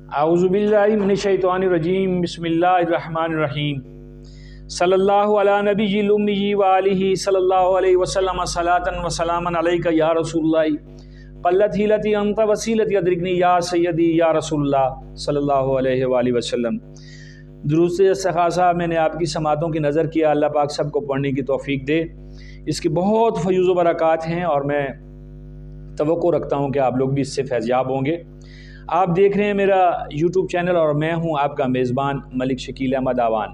आऊज़ुबिल्लाहि मिनश्शैतानिर्रजीम बिस्मिल्लाहिर्रहमानिर्रहीम सल्लल्लाहु अला नबिय्यिल उम्मी व आलिहि सल्लल्लाहु अलैहि वसल्लम सलातन व सलामन अलैका या रसूलल्लाह क़ल्लत हिलती अंत वसीलती अदरिकनी या सय्यदी या रसूलल्लाह सल्लल्लाहु अलैहि व आलिहि वसल्लम। दुरूद से सखासा मैंने आपकी समातों की नज़र किया। अल्लाह पाक सबको पढ़ने की तौफीक दे। इसकी बहुत फयूज़ व बरक़ात हैं और मैं तवक्को रखता हूँ कि आप लोग भी इससे फैज़याब होंगे। आप देख रहे हैं मेरा यूट्यूब चैनल और मैं हूँ आपका मेज़बान मलिक शकील अहमद आवान।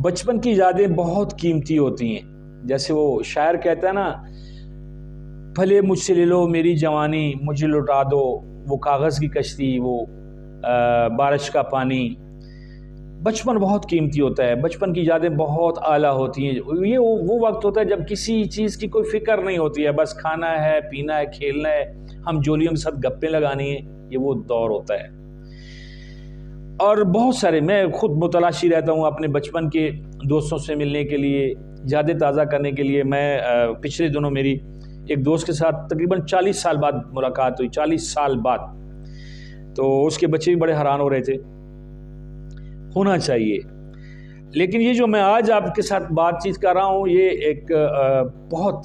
बचपन की यादें बहुत कीमती होती हैं। जैसे वो शायर कहता है ना, भले मुझसे ले लो मेरी जवानी, मुझे लुटा दो वो कागज़ की कश्ती, वो बारिश का पानी। बचपन बहुत कीमती होता है। बचपन की यादें बहुत आला होती हैं। ये वो वक्त होता है जब किसी चीज़ की कोई फ़िक्र नहीं होती है, बस खाना है, पीना है, खेलना है, हम जोलियों के साथ गप्पे लगानी है। ये वो दौर होता है। और बहुत सारे, मैं खुद मुतलाशी रहता हूँ अपने बचपन के दोस्तों से मिलने के लिए, यादें ताज़ा करने के लिए। मैं पिछले दिनों मेरी एक दोस्त के साथ तकरीबन 40 साल बाद मुलाकात हुई, 40 साल बाद। तो उसके बच्चे भी बड़े हैरान हो रहे थे। होना चाहिए। लेकिन ये जो मैं आज आपके साथ बातचीत कर रहा हूँ, ये एक बहुत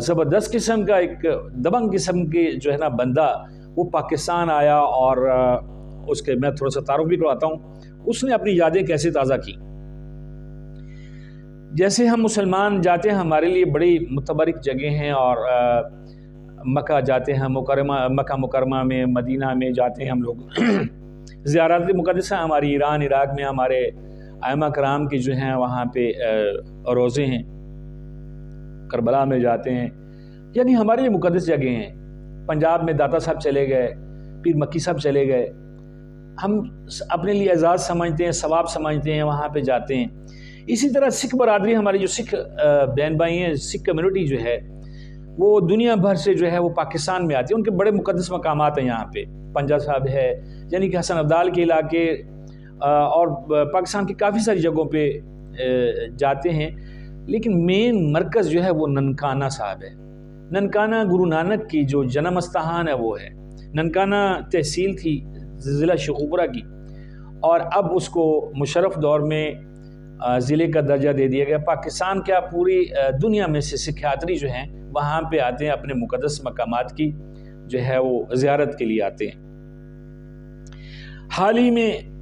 ज़बरदस्त किस्म का, एक दबंग किस्म के जो है ना बंदा, वो पाकिस्तान आया और उसके मैं थोड़ा सा तारुफ भी करवाता हूँ। उसने अपनी यादें कैसे ताज़ा की। जैसे हम मुसलमान जाते हैं, हमारे लिए बड़ी मुतबरिक जगह हैं और मक्का जाते हैं, मक्का मुकरमा में, मदीना में जाते हैं हम लोग। ज़ियारत मुक़द्दसा हमारी ईरान इराक़ में हमारे आइमा कराम की जो हैं वहाँ पे रोज़े हैं। करबला में जाते हैं, यानी हमारे लिए मुक़द्दस जगह हैं। पंजाब में दाता साहब चले गए, पीर मक्की साहब चले गए। हम अपने लिए एजाज़ समझते हैं, सवाब समझते हैं, वहाँ पे जाते हैं। इसी तरह सिख बरादरी, हमारी जो सिख बहन भाई हैं, सिख कम्यूनिटी जो है, वो दुनिया भर से जो है वो पाकिस्तान में आती है। उनके बड़े मुक़द्दस मकामात हैं यहाँ पे। पंजा साहब है, यानी कि हसन अब्दाल के इलाके, और पाकिस्तान की काफ़ी सारी जगहों पे जाते हैं। लेकिन मेन मरकज़ जो है वो ननकाना साहब है। ननकाना गुरु नानक की जो जन्म स्थान है वो है। ननकाना तहसील थी ज़िला शेखुपुरा की, और अब उसको मुशर्रफ दौर में ज़िले का दर्जा दे दिया गया। पाकिस्तान क्या, पूरी दुनिया में से सिखयात्री जो हैं वहाँ पे आते हैं, अपने मुक़द्दस मकामात की जो है वो ज़ियारत के लिए आते हैं। हाल ही में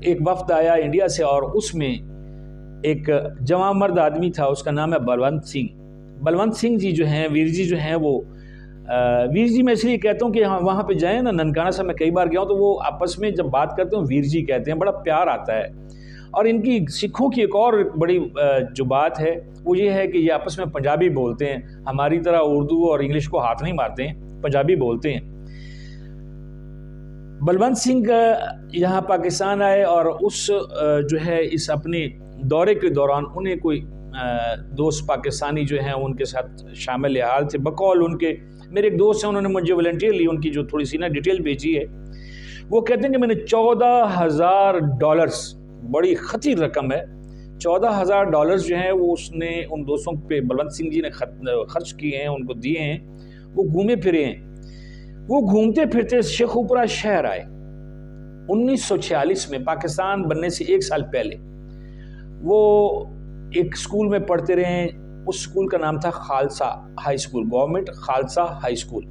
एक वफ़द आया इंडिया से और उसमें एक जवान मर्द आदमी था, उसका नाम है बलवंत सिंह। बलवंत सिंह जी जो हैं, वीर जी जो हैं, वो वीर जी मैं इसलिए कहता हूँ कि वहाँ पे जाएँ ना, ननकाना से मैं कई बार गया हूँ, तो वो आपस में जब बात करते हैं वीर जी कहते हैं, बड़ा प्यार आता है। और इनकी सिखों की एक और बड़ी जो बात है वो ये है कि ये आपस में पंजाबी बोलते हैं। हमारी तरह उर्दू और इंग्लिश को हाथ नहीं मारते हैं, पंजाबी बोलते हैं। बलवंत सिंह यहाँ पाकिस्तान आए और उस जो है इस अपने दौरे के दौरान उन्हें कोई दोस्त पाकिस्तानी जो हैं उनके साथ शामिल हाल थे। बकौल उनके, मेरे एक दोस्त हैं, उन्होंने मुझे वॉलंटियर ली, उनकी जो थोड़ी सी ना डिटेल भेजी है। वो कहते हैं कि मैंने $14,000, बड़ी खतीर रकम है, $14,000 जो हैं वो उसने उन दोस्तों पे बलवंत सिंह जी ने खर्च किए हैं, उनको दिए हैं। वो घूमे फिरे हैं। वो घूमते फिरते शेखुपुरा शहर आए 1946 में, पाकिस्तान बनने से 1 साल पहले। वो एक स्कूल में पढ़ते रहे। उस स्कूल का नाम था Khalsa high school, government Khalsa high school.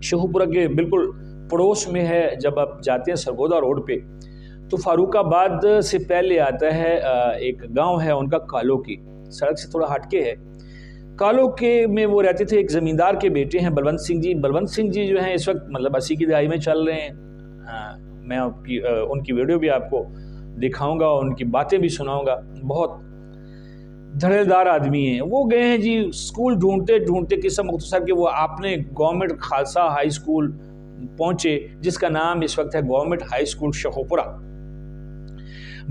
Sheikhupura के बिल्कुल पड़ोस में है। जब आप जाते हैं सरगोदा रोड पे, तो फारूकाबाद से पहले आता है एक गांव है उनका, कालो की, सड़क से थोड़ा हटके है। कालो के में वो रहते थे। एक ज़मींदार के बेटे हैं बलवंत सिंह जी। बलवंत सिंह जी जो हैं इस वक्त मतलब 80 की दहाई में चल रहे हैं। मैं उनकी वीडियो भी आपको दिखाऊंगा, उनकी बातें भी सुनाऊंगा। बहुत धड़ेदार आदमी हैं। वो गए हैं जी स्कूल ढूंढते ढूंढते, किस्सा मुख्तसर के वो आपने गवर्नमेंट खालसा हाई स्कूल पहुँचे, जिसका नाम इस वक्त है गवर्नमेंट हाई स्कूल शेखुपुरा।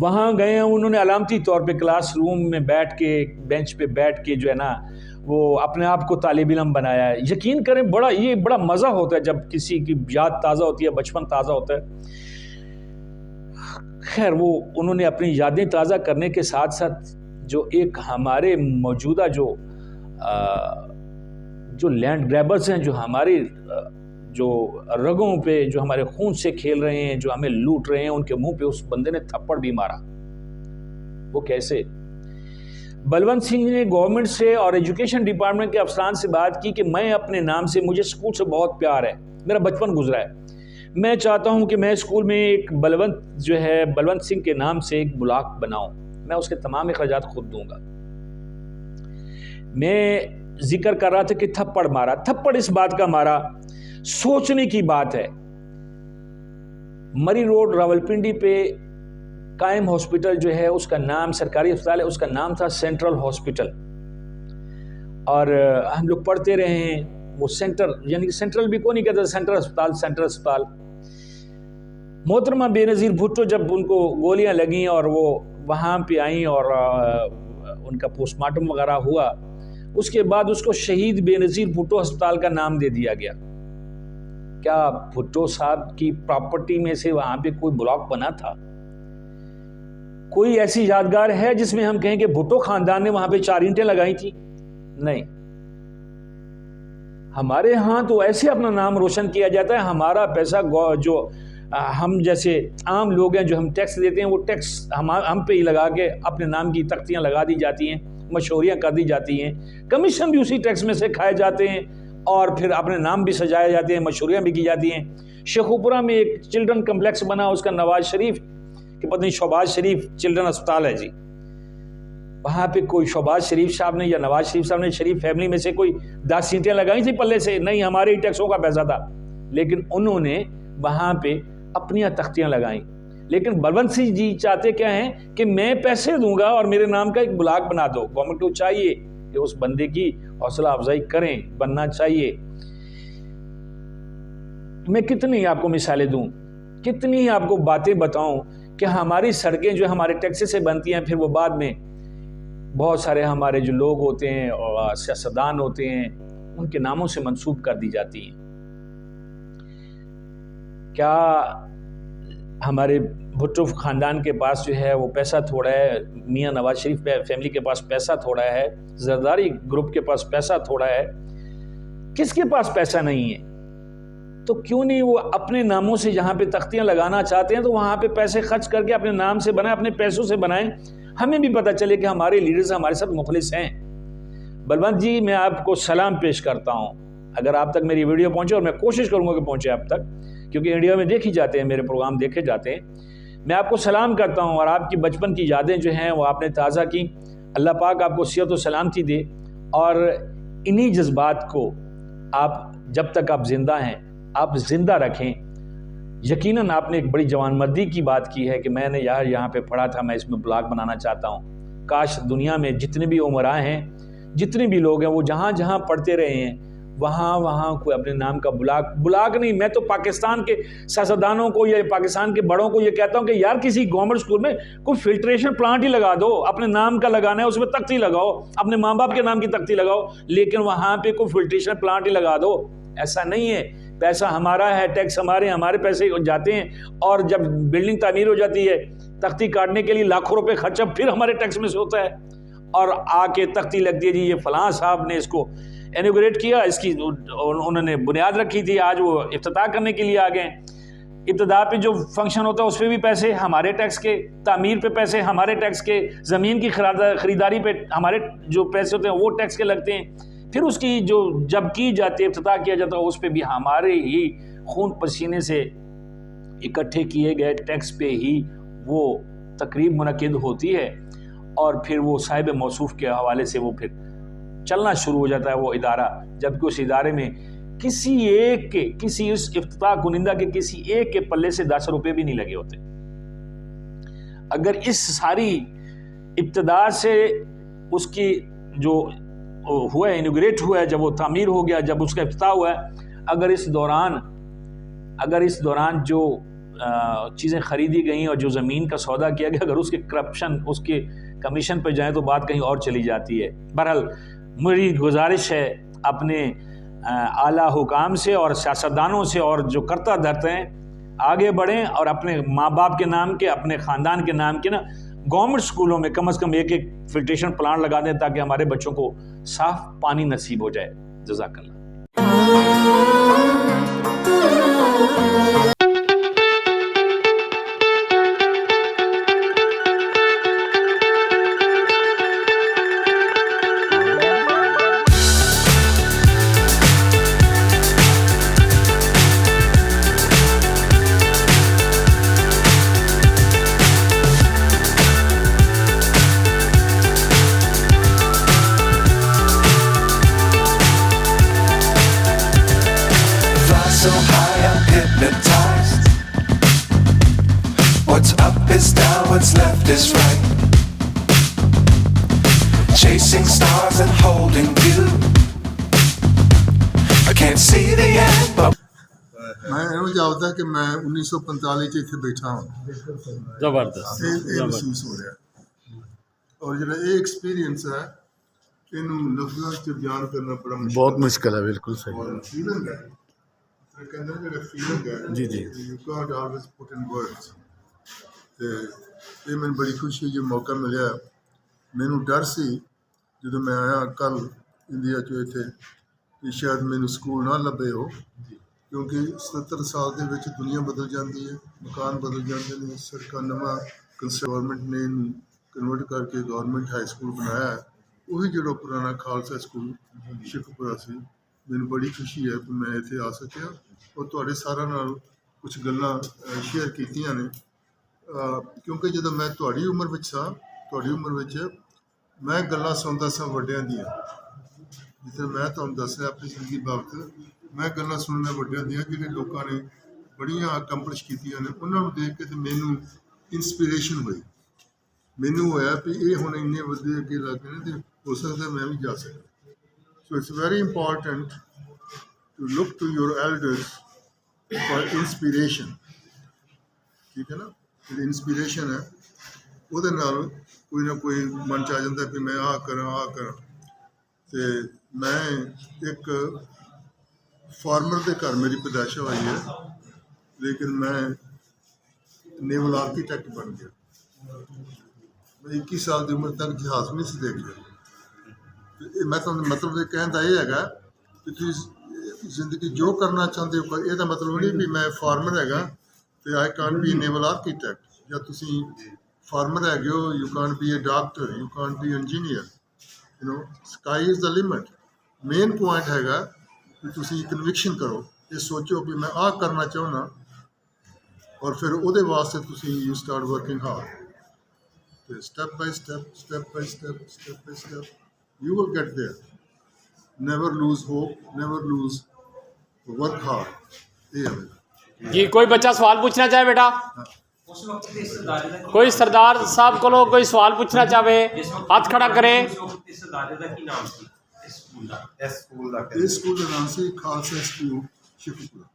वहाँ गए हैं। उन्होंने अलामती तौर पे क्लासरूम में बैठ के, बेंच पे बैठ के जो है ना वो अपने आप को तालिब इल्म बनाया है। यकीन करें, ये बड़ा मज़ा होता है जब किसी की याद ताज़ा होती है, बचपन ताज़ा होता है। खैर, वो उन्होंने अपनी यादें ताज़ा करने के साथ साथ जो एक हमारे मौजूदा जो जो लैंड ग्रैबर्स हैं, जो हमारी जो रगों पे, जो हमारे खून से खेल रहे हैं, जो हमें लूट रहे हैं, उनके मुंह पे उस बंदे ने थप्पड़ भी मारा। वो कैसे? बलवंत सिंह ने गवर्नमेंट से और एजुकेशन डिपार्टमेंट के अफसरान से बात की कि मैं अपने नाम से, मुझे स्कूल से बहुत प्यार है, मेरा बचपन गुजरा है, मैं चाहता हूं कि मैं स्कूल में एक बलवंत सिंह के नाम से एक ब्लॉक बनाऊं, मैं उसके तमाम अखराजात खुद दूंगा। मैं जिक्र कर रहा था कि थप्पड़ मारा, थप्पड़ इस बात का मारा, सोचने की बात है। मरी रोड रावलपिंडी पे कायम हॉस्पिटल जो है, उसका नाम, सरकारी अस्पताल है, उसका नाम था सेंट्रल हॉस्पिटल। और हम लोग पढ़ते रहे हैं वो सेंटर, यानी कि सेंट्रल भी कौन नहीं कहता, सेंट्रल अस्पताल, सेंट्रल अस्पताल। मोहतरमा बेनज़ीर भुट्टो जब उनको गोलियां लगीं और वो वहाँ पे आई और उनका पोस्टमार्टम वगैरह हुआ, उसके बाद उसको शहीद बेनज़ीर भुट्टो अस्पताल का नाम दे दिया गया। क्या भुट्टो साहब की प्रॉपर्टी में से वहां पे कोई ब्लॉक बना था? कोई ऐसी यादगार है जिसमें हम कहें कि भुट्टो खानदान ने वहां पे 4 ईंटें लगाई थी? नहीं। हमारे यहां तो ऐसे अपना नाम रोशन किया जाता है, हमारा पैसा जो हम जैसे आम लोग हैं, जो हम टैक्स देते हैं, वो टैक्स हम पे ही लगा के अपने नाम की तख्तियां लगा दी जाती हैं, मशहूरियां कर दी जाती हैं, कमीशन भी उसी टैक्स में से खाए जाते हैं और फिर अपने नाम भी सजाए जाते हैं, मशहूरियां भी की जाती हैं। शेखुपुरा में एक चिल्ड्रन कम्प्लेक्स बना, उसका नवाज शरीफ कि पत्नी शहबाज शरीफ चिल्ड्रन अस्पताल है जी। वहां पे कोई शहबाज शरीफ साहब ने या नवाज शरीफ साहब ने शरीफ फैमिली में से कोई 10 सीटें लगाई थी पल्ले से? नहीं, हमारे ही टैक्सों का पैसा था। लेकिन उन्होंने वहां पे अपनी तख्तियां लगाई। लेकिन बलवंत सिंह जी चाहते क्या हैं कि मैं पैसे दूंगा और मेरे नाम का एक ब्लॉक बना दो। गवर्नमेंट को चाहिए कि उस बंदे की हौसला अफजाई करें, बनना चाहिए। मैं कितनी आपको मिसालें दूं, कितनी आपको बातें बताऊं कि हमारी सड़कें जो हमारे टैक्स से बनती हैं, फिर वो बाद में बहुत सारे हमारे जो लोग होते हैं और सियासतदान होते हैं, उनके नामों से मंसूब कर दी जाती हैं। क्या हमारे भुट्टो खानदान के पास जो है वो पैसा थोड़ा है, मियां नवाज शरीफ फैमिली के पास पैसा थोड़ा है, जरदारी ग्रुप के पास पैसा थोड़ा है, किसके पास पैसा नहीं है? तो क्यों नहीं वो अपने नामों से जहां पे तख्तियां लगाना चाहते हैं तो वहां पे पैसे खर्च करके अपने नाम से बनाएं, अपने पैसों से बनाएं, हमें भी पता चले कि हमारे लीडर्स हमारे साथ मुखलिस हैं। बलवंत जी, मैं आपको सलाम पेश करता हूं। अगर आप तक मेरी वीडियो पहुंचे, और मैं कोशिश करूंगा कि पहुंचे आप तक, क्योंकि इंडिया में देखी जाते हैं, मेरे प्रोग्राम देखे जाते हैं, मैं आपको सलाम करता हूं और आपकी बचपन की यादें जो हैं वो आपने ताज़ा की। अल्लाह पाक आपको सेहत और सलामती दे, और इन्हीं जज्बात को आप जब तक आप जिंदा हैं आप जिंदा रखें। यकीनन आपने एक बड़ी जवानमर्दी की बात की है कि मैंने यार यहाँ पे पढ़ा था, मैं इसमें ब्लॉग बनाना चाहता हूँ। काश दुनिया में जितने भी उमराए हैं, जितने भी लोग हैं, वो जहाँ जहाँ पढ़ते रहे हैं वहाँ वहाँ कोई अपने नाम का ब्लॉग नहीं। मैं तो पाकिस्तान के सियासतदानों को या पाकिस्तान के बड़ों को ये कहता हूँ कि यार किसी गवर्नमेंट स्कूल में कोई फिल्ट्रेशन प्लांट ही लगा दो, अपने नाम का लगाना है, उसमें तख्ती लगाओ, अपने माँ बाप के नाम की तख्ती लगाओ, लेकिन वहाँ पे कोई फिल्ट्रेशन प्लांट ही लगा दो। ऐसा नहीं है, पैसा हमारा है, टैक्स हमारे पैसे जाते हैं, और जब बिल्डिंग तामीर हो जाती है, तख्ती काटने के लिए लाखों रुपए खर्चा फिर हमारे टैक्स में से होता है, और आके तख्ती लगती है जी ये फलां साहब ने इसको इनॉग्रेट किया, इसकी उन्होंने बुनियाद रखी थी, आज वो इफ्तिताह करने के लिए आ गए। इब्तिदा पे जो फंक्शन होता है उस पर भी पैसे हमारे टैक्स के, तामीर पे पैसे हमारे टैक्स के, ज़मीन की खरीदारी पे हमारे जो पैसे होते हैं वो टैक्स के लगते हैं। फिर उसकी जो जब की जाती है, इफ्तिताह किया जाता है, उस पर भी हमारे ही खून पसीने से इकट्ठे किए गए टैक्स पे ही वो तकरीब मुनक्किद होती है, और फिर वो साहिब मौसूफ के हवाले से वो फिर चलना शुरू हो जाता है वो इदारा, जबकि उस इदारे में किसी उस इफ्तिताह कुनिंदा के किसी एक के पल्ले से 10 रुपए भी नहीं लगे होते। अगर इस सारी इब्तिदा से उसकी जो हुआ है, इनॉग्रेट हुआ है, जब वो तामीर हो गया, जब उसका इफ्तिताह हुआ है, अगर इस दौरान जो चीज़ें खरीदी गई और जो ज़मीन का सौदा किया गया, अगर उसके करप्शन, उसके कमीशन पर जाए तो बात कहीं और चली जाती है। बहरहाल मेरी गुजारिश है अपने आला हुकाम से और सियासतदानों से, और जो करता धरते हैं, आगे बढ़ें और अपने माँ बाप के नाम के, अपने ख़ानदान के नाम के ना गवर्नमेंट स्कूलों में कम से कम एक फिल्ट्रेशन प्लांट लगा दें, ताकि हमारे बच्चों को साफ पानी नसीब हो जाए। जज़ाकल्लाह। Fly so high, I'm hypnotized. What's up is down, what's left is right. Chasing stars and holding you. I can't see the end, but ਮੈਂ ਇਹੋ ਜਾਪਦਾ ਕਿ ਮੈਂ 1945 ਚ ਇੱਥੇ ਬੈਠਾ ਹਾਂ। ज़बरदस्त। ਇਹ ਮਹਿਸੂਸ ਹੋ ਰਿਹਾ ਔਰ ਜਿਹੜਾ ਇਹ ਐਕਸਪੀਰੀਅੰਸ ਹੈ ਇਹਨੂੰ ਲਫ਼ਜ਼ਾਂ 'ਚ ਬਿਆਨ ਕਰਨਾ ਬੜਾ ਮੁਸ਼ਕਿਲ बहुत मुश्किल है, बिल्कुल सही। ਔਰ ਫੀਲਿੰਗ ਹੈ ਇਹ ਕਹਿੰਦੇ ਨੇ ਜਿਹੜਾ ਫੀਲਿੰਗ ਹੈ ਜੀ, ਜੀ। You Kant always put in words ਤੇ ਇਹ ਮੈਨੂੰ ਬੜੀ ਖੁਸ਼ੀ ਜੇ ਮੌਕਾ ਮਿਲਿਆ। ਮੈਨੂੰ ਡਰ ਸੀ ਜਦੋਂ ਮੈਂ ਆਇਆ ਕੱਲ੍ਹ ਇੰਡੀਆ 'ਚੋਂ ਇੱਥੇ ਕਿ ਸ਼ਾਇਦ ਮੈਨੂੰ ਸਕੂਲ ਨਾ ਲੱਭੇ ਹੋ, ਕਿਉਂਕਿ 77 ਸਾਲ ਦੇ ਵਿੱਚ ਦੁਨੀਆ ਬਦਲ ਜਾਂਦੀ ਹੈ, ਮਕਾਨ ਬਦਲ ਜਾਂਦੇ ਨੇ, ਸੜਕਾਂ ਨਵਾਂ ਗਵਰਨਮੈਂਟ ਨੇ ਇਹਨੂੰ ਕਨਵਰਟ ਕਰਕੇ ਗਵਰਨਮੈਂਟ ਹਾਈ ਸਕੂਲ ਬਣਾਇਆ ਹੈ। ਉਹੀ ਜਿਹੜਾ ਪੁਰਾਣਾ ਖਾਲਸਾ ਸਕੂਲ ਸ਼ੇਖੂਪੁਰਾ ਸੀ। ਮੈਨੂੰ ਬੜੀ ਖੁਸ਼ੀ ਹੈ ਕਿ ਮੈਂ ਇੱਥੇ ਆ ਸਕਿਆ ਔਰ ਤੁਹਾਡੇ ਸਾਰਿਆਂ ਨਾਲ ਕੁਝ ਗੱਲਾਂ ਸ਼ੇਅਰ ਕੀਤੀਆਂ ਨੇ, ਕਿਉਂਕਿ ਜਦੋਂ ਮੈਂ ਤੁਹਾਡੀ ਉਮਰ ਵਿੱਚ ਸਾਂ, ਤੁਹਾਡੀ ਉਮਰ ਵਿੱਚ ਮੈਂ ਗੱਲਾਂ ਸੁਣਦਾ ਸਾਂ ਵੱਡਿਆਂ ਦੀਆਂ। ਜਿੱਥੇ ਮੈਂ ਤੁਹਾਨੂੰ ਦੱਸਿਆ ਆਪਣੀ ਜ਼ਿੰਦਗੀ ਬਾਬਤ, ਮੈਂ ਗੱਲਾਂ ਸੁਣਨਾ ਵੱਡਿਆਂ ਦੀਆਂ ਜਿਹੜੇ ਲੋਕਾਂ ਨੇ ਬੜੀਆਂ ਅਕੰਪਲਿਸ਼ ਕੀਤੀਆਂ ਨੇ, ਉਹਨਾਂ ਨੂੰ ਦੇਖ ਕੇ ਤੇ ਮੈਨੂੰ ਇੰਸਪੀਰੇਸ਼ਨ ਹੋਈ। ਮੈਨੂੰ ਹੋਇਆ ਵੀ ਇਹ ਹੁਣ ਇੰਨੇ ਵੱਡੇ ਅੱਗੇ ਲੱਗ ਗਏ ਨੇ ਤੇ ਹੋ ਸਕਦਾ ਮੈਂ ਵੀ ਜਾ ਸਕਾਂ। So it's very important to look to your elders for inspiration. ਠੀਕ ਹੈ ਨਾ, ਜਿਹੜੀ ਇੰਸਪੀਰੇਸ਼ਨ ਹੈ ਉਹਦੇ ਨਾਲ ਕੋਈ ਨਾ ਕੋਈ ਮਨ 'ਚ ਆ ਜਾਂਦਾ ਕਿ ਮੈਂ ਆਹ ਕਰਾਂ। ਤੇ ਮੈਂ ਇੱਕ ਫਾਰਮਰ ਦੇ ਘਰ ਮੇਰੀ ਪੈਦਾਇਸ਼ ਹੋਈ ਹੈ, ਲੇਕਿਨ ਮੈਂ ਨੇਵਲ ਆਰਕੀਟੈਕਟ ਬਣ ਗਿਆ। ਮੈਂ 21 ਸਾਲ ਦੀ ਉਮਰ ਤੱਕ ਜਹਾਜ਼ ਨਹੀਂ ਸੀ ਦੇਖਿਆ। ਤੇ ਮੈਂ ਤੁਹਾਨੂੰ ਮਤਲਬ ਇਹ ਕਹਿਣ ਦਾ ਇਹ ਹੈਗਾ ਕਿ ਤੁਸੀਂ ਜ਼ਿੰਦਗੀ ਜੋ ਕਰਨਾ ਚਾਹੁੰਦੇ ਹੋ, ਇਹਦਾ ਮਤਲਬ ਨਹੀਂ ਵੀ ਮੈਂ ਫਾਰਮਰ ਹੈਗਾ ਤੇ I can't be naval architect, ਜਾਂ ਤੁਸੀਂ ਫਾਰਮਰ ਹੈਗੇ ਹੋ you can't be a doctor, you can't be engineer. You know sky is the limit. Main point ਹੈਗਾ ਕਿ ਤੁਸੀਂ ਕਨਵਿਕਸ਼ਨ ਕਰੋ, ਇਹ ਸੋਚੋ ਵੀ ਮੈਂ ਆਹ ਕਰਨਾ ਚਾਹੁੰਦਾ, ਔਰ ਫਿਰ ਉਹਦੇ ਵਾਸਤੇ ਤੁਸੀਂ ਯੂ ਸਟਾਰਟ ਵਰਕਿੰਗ ਹਾਰਡ। ਤੇ step by step you will get there. Never lose hope, never lose, work hard. ये है मेरा। जी, कोई बच्चा सवाल पूछना चाहे बेटा? कोई सरदार साहब को कोई सवाल पूछना चाहे हाथ खड़ा करे। इस स्कूल का नाम से Khalsa school Sheikhupura.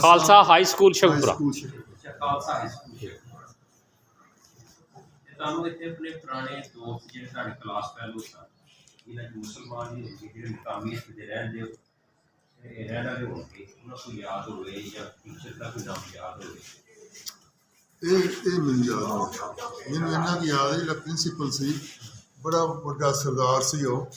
Khalsa high school Sheikhupura. ਤੁਹਾਨੂੰ ਇੱਥੇ ਆਪਣੇ ਪੁਰਾਣੇ ਦੋਸਤ ਜਿਹੜੇ ਤੁਹਾਡੇ ਕਲਾਸ ਫੈਲੋ ਸਨ, ਇਹਨਾਂ ਚ ਮੁਸਲਮਾਨ ਹੀ ਹੋਣਗੇ ਜਿਹੜੇ ਮੁਕਾਮੀ ਇੱਥੇ ਦੇ ਰਹਿੰਦੇ ਹੋ ਤੇ ਰਹਿਣ ਵਾਲੇ ਹੋਣਗੇ, ਉਹਨਾਂ ਨੂੰ ਯਾਦ ਹੋਵੇ ਜਾਂ ਟੀਚਰ ਦਾ ਕੋਈ ਨਾਮ ਯਾਦ ਹੋਵੇ। ਇਹ ਮੈਨੂੰ ਯਾਦ ਹੈ। ਮੈਨੂੰ ਇਹਨਾਂ ਦੀ ਯਾਦ ਹੈ, ਜਿਹੜਾ ਪ੍ਰਿੰਸੀਪਲ ਸੀ ਬੜਾ ਵੱਡਾ ਸਰਦਾਰ ਸੀ, ਉਹ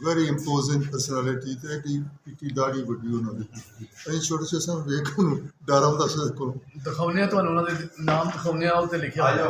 ਵੈਰੀ ਇੰਪੋਜ਼ਿੰਗ ਪਰਸਨੈਲਿਟੀ ਤੇ ਇੱਡੀ ਦਾੜੀ ਵੱਡੀ ਉਹਨਾਂ ਦੀ। ਅਸੀਂ ਛੋਟੇ ਛੋਟੇ ਸਾਂ ਵੇਖ ਨੂੰ ਡਰ ਆਉਂਦਾ ਸੀ ਕੋਲ। ਦਿਖਾਉਂਦੇ ਆ ਤੁਹਾਨੂੰ ਉਹਨਾਂ ਦੇ ਨਾਮ, ਦਿਖਾਉਂਦੇ ਆ ਉੱਤੇ ਲਿਖਿਆ ਹੋਇਆ।